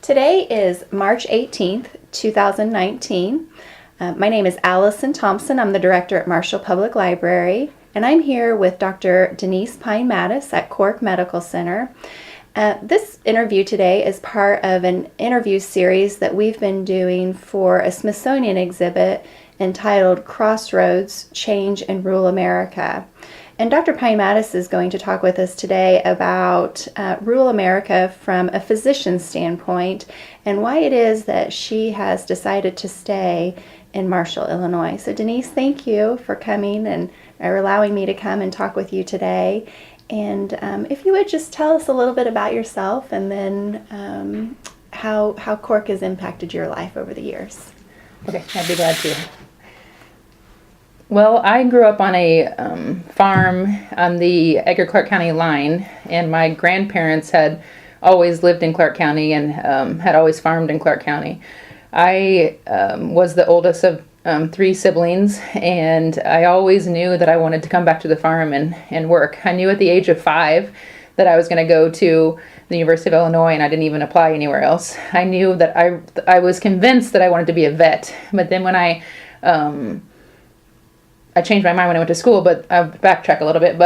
Today is March 18th, 2019. My name is Allison Thompson. I'm the director at Marshall Public Library, and I'm here with Dr. Denise Mattas at Cork Medical Center. This interview today is part of an interview series that we've been doing for a Smithsonian exhibit entitled Crossroads, Change in Rural America. And Dr. Mattas is going to talk with us today about rural America from a physician's standpoint and why it is that she has decided to stay in Marshall, Illinois. So Denise, thank you for coming and allowing me to come and talk with you today. And if you would just tell us a little bit about yourself and then how Cork has impacted your life over the years. Okay, I'd be glad to. Well, I grew up on a farm on the Edgar-Clark County line, and my grandparents had always lived in Clark County and had always farmed in Clark County. I was the oldest of three siblings, and I always knew that I wanted to come back to the farm and work. I knew at the age of 5 that I was going to go to the University of Illinois, and I didn't even apply anywhere else. I knew that I was convinced that I wanted to be a vet, but then when I changed my mind when I went to school, but I'll backtrack a little bit.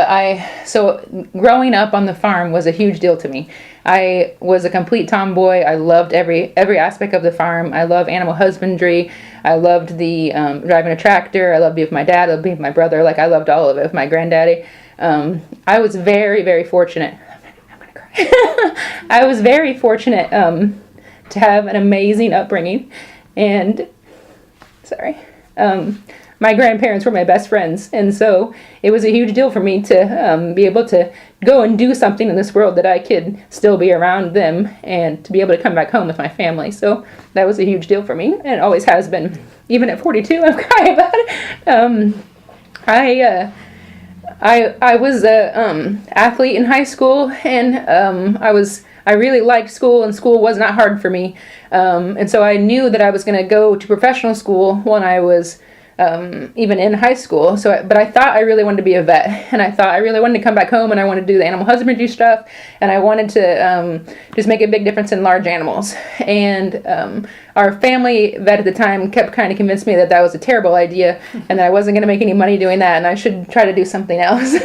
So growing up on the farm was a huge deal to me. I was a complete tomboy. I loved every aspect of the farm. I love animal husbandry. I loved the driving a tractor. I loved being with my dad. I loved being with my brother. I loved all of it with my granddaddy. I was very, very fortunate. I'm gonna cry. I was very fortunate to have an amazing upbringing, and my grandparents were my best friends, and so it was a huge deal for me to be able to go and do something in this world that I could still be around them and to be able to come back home with my family. So that was a huge deal for me, and it always has been. Even at 42, I'm crying about it. I was a athlete in high school, and I really liked school, and school was not hard for me. And so I knew that I was going to go to professional school when I was even in high school. But I thought I really wanted to be a vet, and I thought I really wanted to come back home, and I wanted to do the animal husbandry stuff, and I wanted to just make a big difference in large animals. And our family vet at the time kept kind of convinced me that that was a terrible idea, and that I wasn't going to make any money doing that, and I should try to do something else.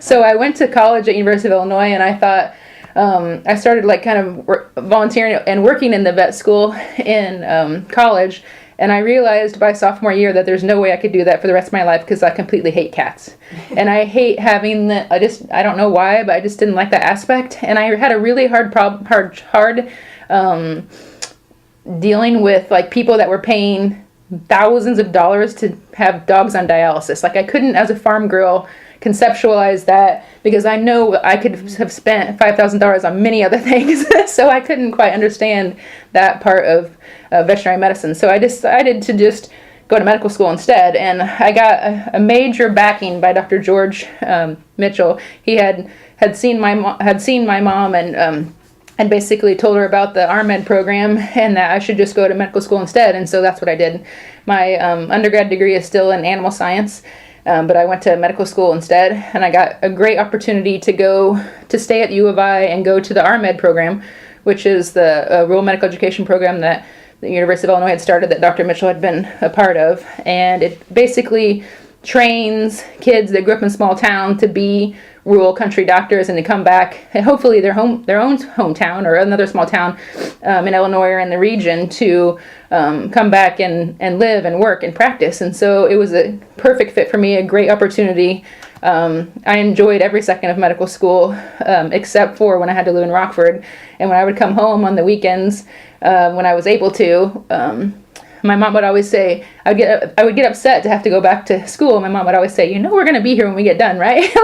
So I went to college at University of Illinois, and I thought I started kind of volunteering and working in the vet school in college. And I realized by sophomore year that there's no way I could do that for the rest of my life because I completely hate cats. And I hate having I don't know why, but I just didn't like that aspect. And I had a really hard dealing with people that were paying thousands of dollars to have dogs on dialysis. I couldn't, as a farm girl, conceptualize that because I know I could have spent $5,000 on many other things. So I couldn't quite understand that part of veterinary medicine. So I decided to just go to medical school instead, and I got a major backing by Dr. George Mitchell. He had seen my mom and basically told her about the RMed program and that I should just go to medical school instead. And so that's what I did. My undergrad degree is still in animal science. But I went to medical school instead, and I got a great opportunity to stay at U of I and go to the RMed program, which is the rural medical education program that the University of Illinois had started that Dr. Mitchell had been a part of. And it basically trains kids that grew up in small town to be rural country doctors and to come back and hopefully their own hometown or another small town in Illinois or in the region to come back and live and work and practice. And so it was a perfect fit for me, a great opportunity. I enjoyed every second of medical school except for when I had to live in Rockford. And when I would come home on the weekends when I was able to, my mom would always say, I would get upset to have to go back to school. My mom would always say, we're going to be here when we get done, right?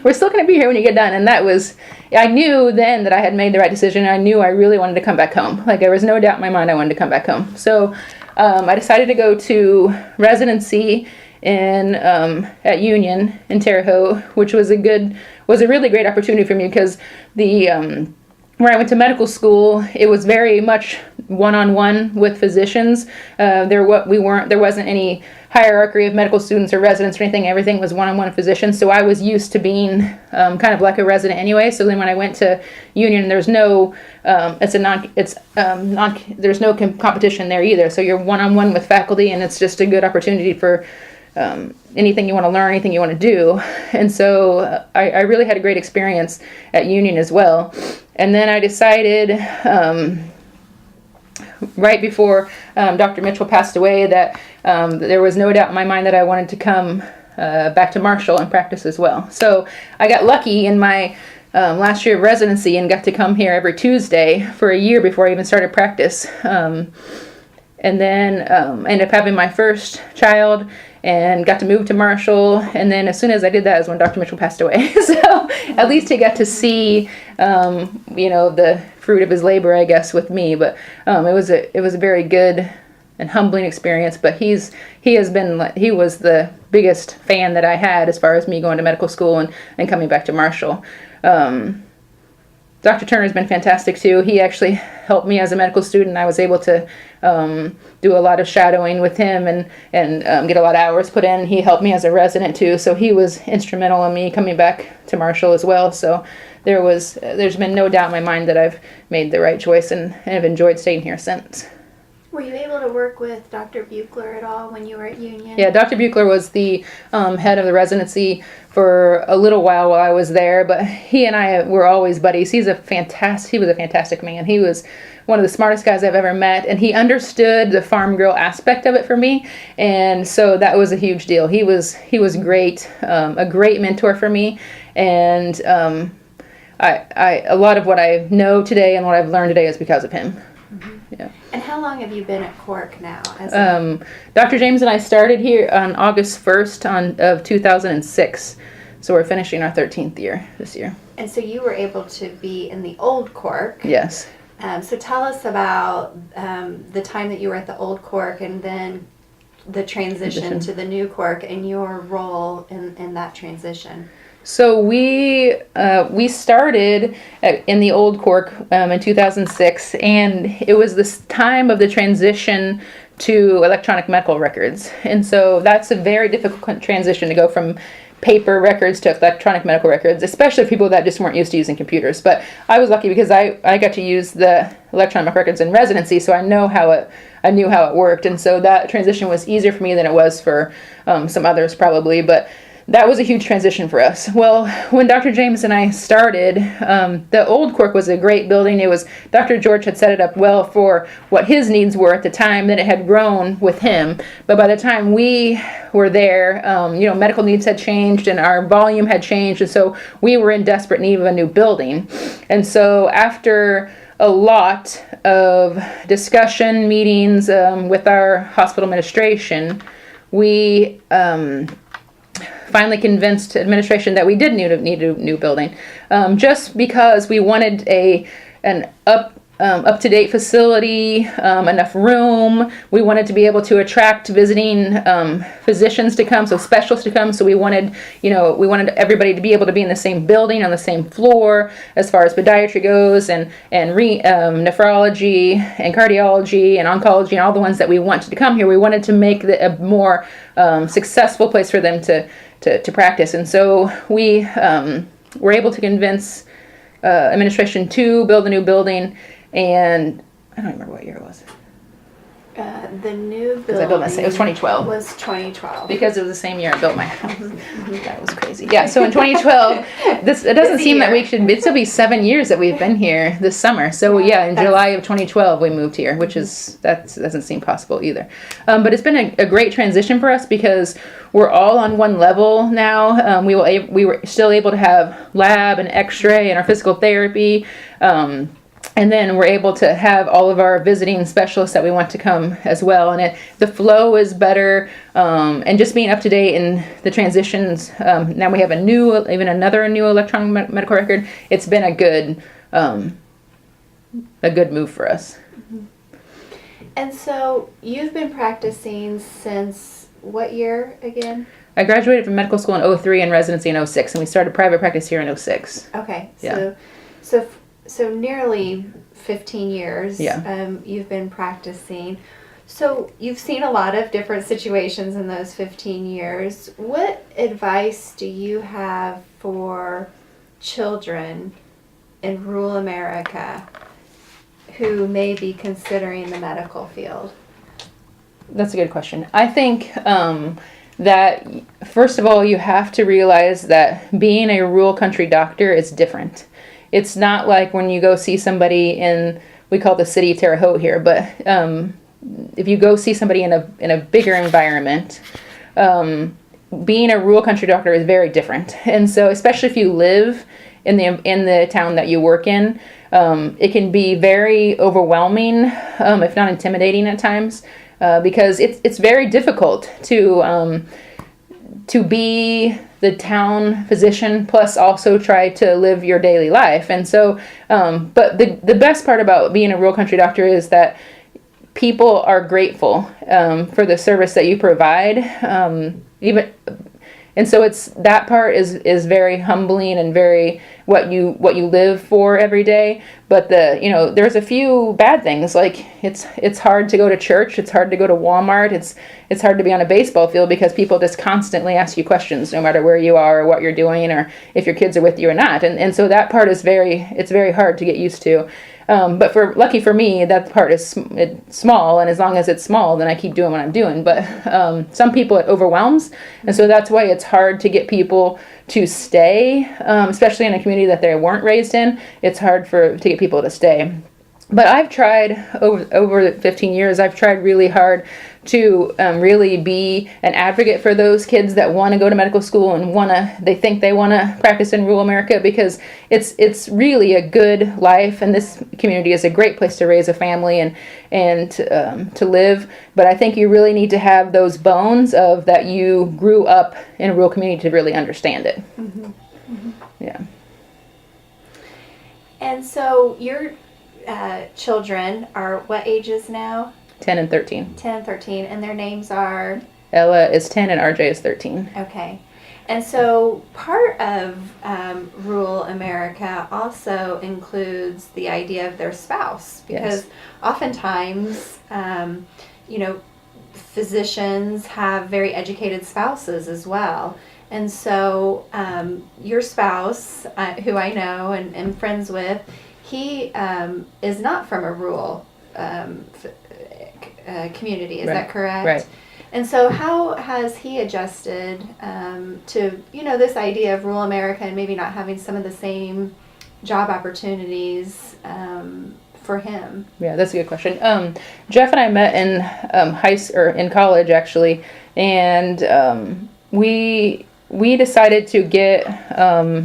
We're still going to be here when you get done. And I knew then that I had made the right decision. I knew I really wanted to come back home. There was no doubt in my mind I wanted to come back home. So I decided to go to residency at Union in Terre Haute, which was a really great opportunity for me because where I went to medical school, it was very much one-on-one with physicians. There wasn't any hierarchy of medical students or residents or anything. Everything was one-on-one physicians. So I was used to being kind of like a resident anyway. So then when I went to Union, there's no there's no competition there either. So you're one-on-one with faculty, and it's just a good opportunity for anything you want to learn, anything you want to do. And so I really had a great experience at Union as well. And then I decided right before Dr. Mitchell passed away that there was no doubt in my mind that I wanted to come back to Marshall and practice as well. So I got lucky in my last year of residency and got to come here every Tuesday for a year before I even started practice. And then ended up having my first child and got to move to Marshall. And then as soon as I did that is when Dr. Mitchell passed away. So at least he got to see, the fruit of his labor, I guess, with me. But it was a very good and humbling experience. But he was the biggest fan that I had as far as me going to medical school and coming back to Marshall. Dr. Turner's been fantastic too. He actually helped me as a medical student. I was able to do a lot of shadowing with him and get a lot of hours put in. He helped me as a resident too, so he was instrumental in me coming back to Marshall as well. So there's been no doubt in my mind that I've made the right choice and have enjoyed staying here since. Were you able to work with Dr. Buechler at all when you were at Union? Yeah, Dr. Buechler was the head of the residency for a little while I was there, but he and I were always buddies. He was a fantastic man. He was one of the smartest guys I've ever met, and he understood the farm girl aspect of it for me, and so that was a huge deal. He was great, a great mentor for me, and I a lot of what I know today and what I've learned today is because of him. Yeah. And how long have you been at Cork now? Dr. James and I started here on August 1st of 2006, so we're finishing our 13th year this year. And so you were able to be in the old Cork. Yes. So tell us about the time that you were at the old Cork and then the transition to the new Cork and your role in that transition. So we started in the old Cork in 2006, and it was this time of the transition to electronic medical records. And so that's a very difficult transition to go from paper records to electronic medical records, especially people that just weren't used to using computers. But I was lucky because I got to use the electronic medical records in residency, so I knew how it worked. And so that transition was easier for me than it was for some others probably. But that was a huge transition for us. Well, when Dr. James and I started, the old Cork was a great building. Dr. George had set it up well for what his needs were at the time. Then it had grown with him. But by the time we were there, medical needs had changed and our volume had changed. And so we were in desperate need of a new building. And so after a lot of discussion, meetings with our hospital administration, we finally convinced administration that we did need a new building, just because we wanted an up-to-date facility, enough room. We wanted to be able to attract visiting physicians to come, so specialists to come. So we wanted everybody to be able to be in the same building on the same floor as far as podiatry goes, and nephrology and cardiology and oncology and all the ones that we wanted to come here. We wanted to make a more successful place for them to practice, and so we were able to convince administration to build a new building. And I don't remember what year it was. The new building. I built it was 2012. Was 2012. Because it was the same year I built my house. That was crazy. Yeah. So in 2012, it doesn't seem that it'd still be 7 years that we've been here this summer. So yeah, in July of 2012 we moved here, which doesn't seem possible either. But it's been a great transition for us because we're all on one level now. We were still able to have lab and X-ray and our physical therapy. And then we're able to have all of our visiting specialists that we want to come as well. And the flow is better, and just being up to date in the transitions. Now we have another new electronic medical record. It's been a good move for us. Mm-hmm. And so you've been practicing since what year again? I graduated from medical school in 2003 and residency in 2006, and we started private practice here in 2006. Okay. Yeah. So nearly 15 years. Yeah. You've been practicing. So you've seen a lot of different situations in those 15 years. What advice do you have for children in rural America who may be considering the medical field? That's a good question. I think that, first of all, you have to realize that being a rural country doctor is different. It's not like when you go see somebody in, we call the city Terre Haute here, but if you go see somebody in a bigger environment, being a rural country doctor is very different. And so, especially if you live in the town that you work in, it can be very overwhelming, if not intimidating at times, because it's very difficult to be the town physician plus also try to live your daily life. And so, but the best part about being a rural country doctor is that people are grateful for the service that you provide. And so it's that part is very humbling and very what you live for every day. But there's a few bad things, like it's hard to go to church, it's hard to go to Walmart, it's hard to be on a baseball field because people just constantly ask you questions no matter where you are or what you're doing or if your kids are with you or not. And so that part is very hard to get used to. But lucky for me, that part is it's small, and as long as it's small, then I keep doing what I'm doing. But some people it overwhelms, and so that's why it's hard to get people to stay, especially in a community that they weren't raised in. It's hard to get people to stay. But I've tried over the 15 years. I've tried really hard to really be an advocate for those kids that want to go to medical school and they think they want to practice in rural America, because it's really a good life, and this community is a great place to raise a family and to live. But I think you really need to have those bones of that you grew up in a rural community to really understand it. Mm-hmm. Mm-hmm. Yeah. And so your children are what ages now? 10 and 13. 10 and 13, and their names are? Ella is 10 and RJ is 13. Okay. And so part of rural America also includes the idea of their spouse, because Yes. oftentimes, physicians have very educated spouses as well. And so your spouse, who I know and am friends with, he is not from a rural community. Is that correct? Right. And so how has he adjusted to, this idea of rural America and maybe not having some of the same job opportunities for him? Yeah, that's a good question. Jeff and I met in in college actually, and we decided to get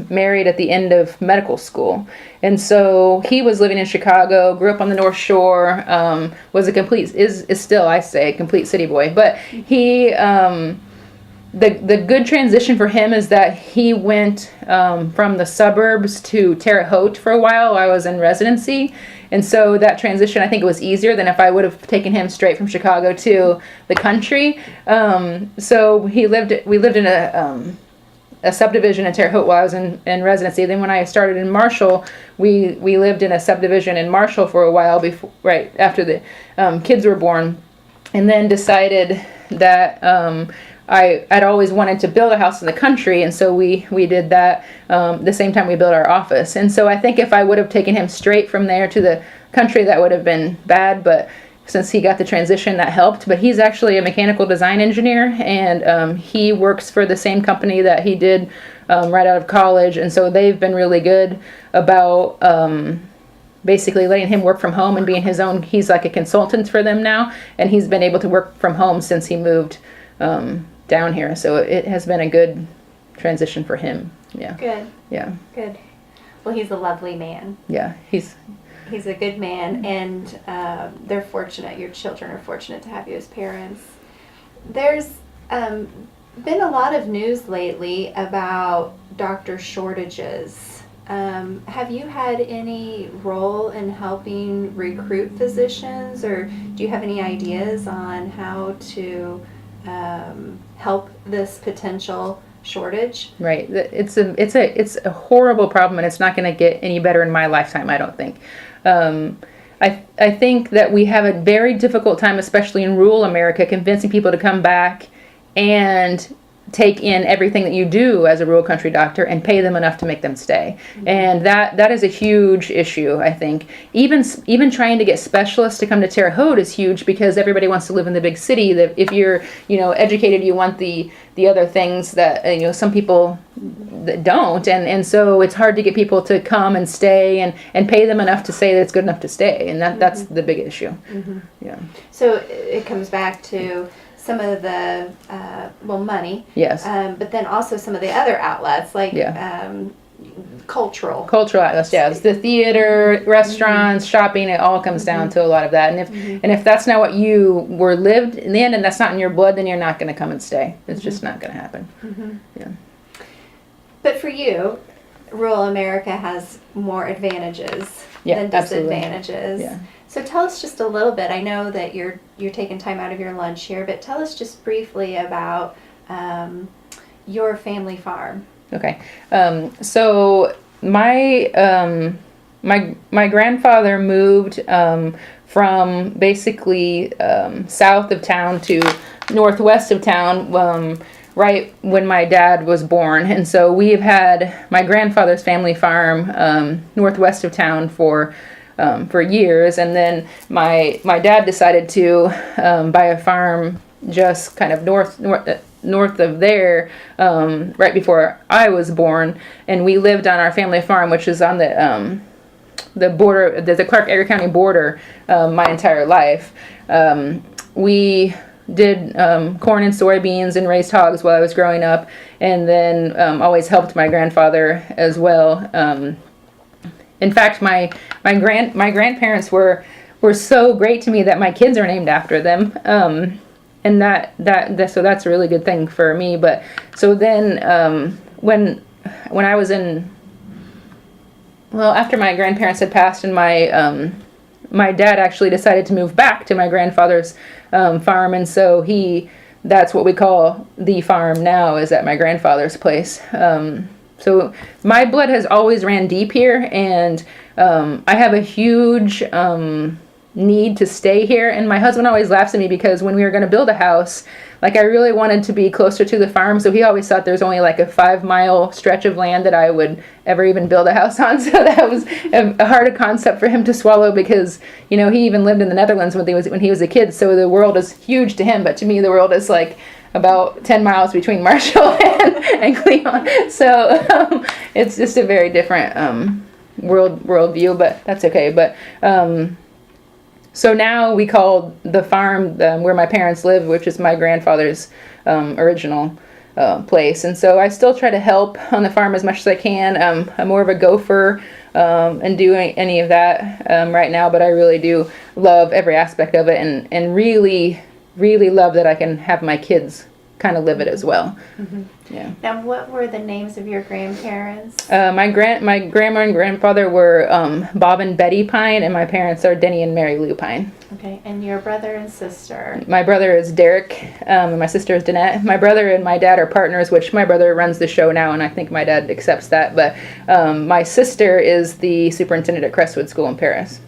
married at the end of medical school. And so he was living in Chicago, grew up on the North Shore, was is still, I say, a complete city boy. But he, the good transition for him is that he went from the suburbs to Terre Haute for a while I was in residency. And so that transition, I think it was easier than if I would have taken him straight from Chicago to the country. So we lived in a subdivision in Terre Haute while I was in residency. Then when I started in Marshall, we lived in a subdivision in Marshall for a while right after the kids were born, and then decided that I'd always wanted to build a house in the country, and so we did that the same time we built our office. And so I think if I would have taken him straight from there to the country, that would have been bad, but since he got the transition, that helped. But he's actually a mechanical design engineer, and he works for the same company that he did right out of college, and so they've been really good about basically letting him work from home and being his own. He's like a consultant for them now, and he's been able to work from home since he moved down here. So it has been a good transition for him. Yeah. Good. Yeah. Good. Well, he's a lovely man. Yeah, he's a good man, and they're fortunate. Your children are fortunate to have you as parents. There's been a lot of news lately about doctor shortages. Have you had any role in helping recruit physicians, or do you have any ideas on how to help this potential shortage? right. It's a horrible problem, and it's not going to get any better in my lifetime, I don't think. I think that we have a very difficult time, especially in rural America, convincing people to come back and take in everything that you do as a rural country doctor and pay them enough to make them stay. And that is a huge issue, I think. Even trying to get specialists to come to Terre Haute is huge, because everybody wants to live in the big city. That if you're, educated, you want the other things that, some people that don't. And so it's hard to get people to come and stay and pay them enough to say that it's good enough to stay. And that's the big issue. Yeah. So it comes back to some of the money, Yes. but then also some of the other outlets, like cultural outlets. Yeah, it's the theater, restaurants, shopping. It all comes down to a lot of that. And if that's not what you were lived in the end, and that's not in your blood, then you're not going to come and stay. It's just not going to happen. Yeah. But for you, rural America has more advantages than absolutely. disadvantages. Yeah. So tell us just a little bit. I know that you're taking time out of your lunch here, but tell us just briefly about your family farm. Okay. So my my grandfather moved from basically south of town to northwest of town right when my dad was born. And so we've had my grandfather's family farm northwest of town for years, and then my dad decided to buy a farm just kind of north of there, right before I was born, and we lived on our family farm, which is on the border, the Clark Erie County border, my entire life. We did corn and soybeans and raised hogs while I was growing up, and then always helped my grandfather as well. In fact, my grandparents were so great to me that my kids are named after them, and so that's a really good thing for me. But so then when I was after my grandparents had passed, and my dad actually decided to move back to my grandfather's farm, and so that's what we call the farm now, is at my grandfather's place. So my blood has always ran deep here, and I have a huge need to stay here. And my husband always laughs at me, because when we were going to build a house, like, I really wanted to be closer to the farm, so he always thought there's only like a 5-mile stretch of land that I would ever even build a house on. So that was a hard concept for him to swallow, because he even lived in the Netherlands when he was a kid, so the world is huge to him, but to me the world is like about 10 miles between Marshall and Cleon. So it's just a very different world view, but that's okay. But so now we call the farm where my parents live, which is my grandfather's original place. And so I still try to help on the farm as much as I can. I'm more of a gopher and doing any of that right now, but I really do love every aspect of it, and really love that I can have my kids kind of live it as well. Yeah. Now, what were the names of your grandparents? My grandma and grandfather were Bob and Betty Pine, and my parents are Denny and Mary Lou Pine. Okay, and your brother and sister? My brother is Derek, and my sister is Danette. My brother and my dad are partners, which my brother runs the show now, and I think my dad accepts that. But my sister is the superintendent at Crestwood School in Paris.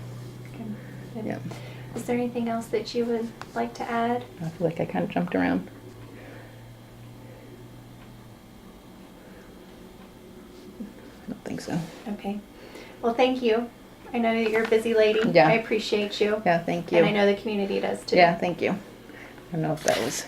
Okay. Yeah. Is there anything else that you would like to add? I feel like I kind of jumped around. I don't think so. Okay. Well, thank you. I know that you're a busy lady. Yeah. I appreciate you. Yeah, thank you. And I know the community does too. Yeah, thank you. I don't know if that was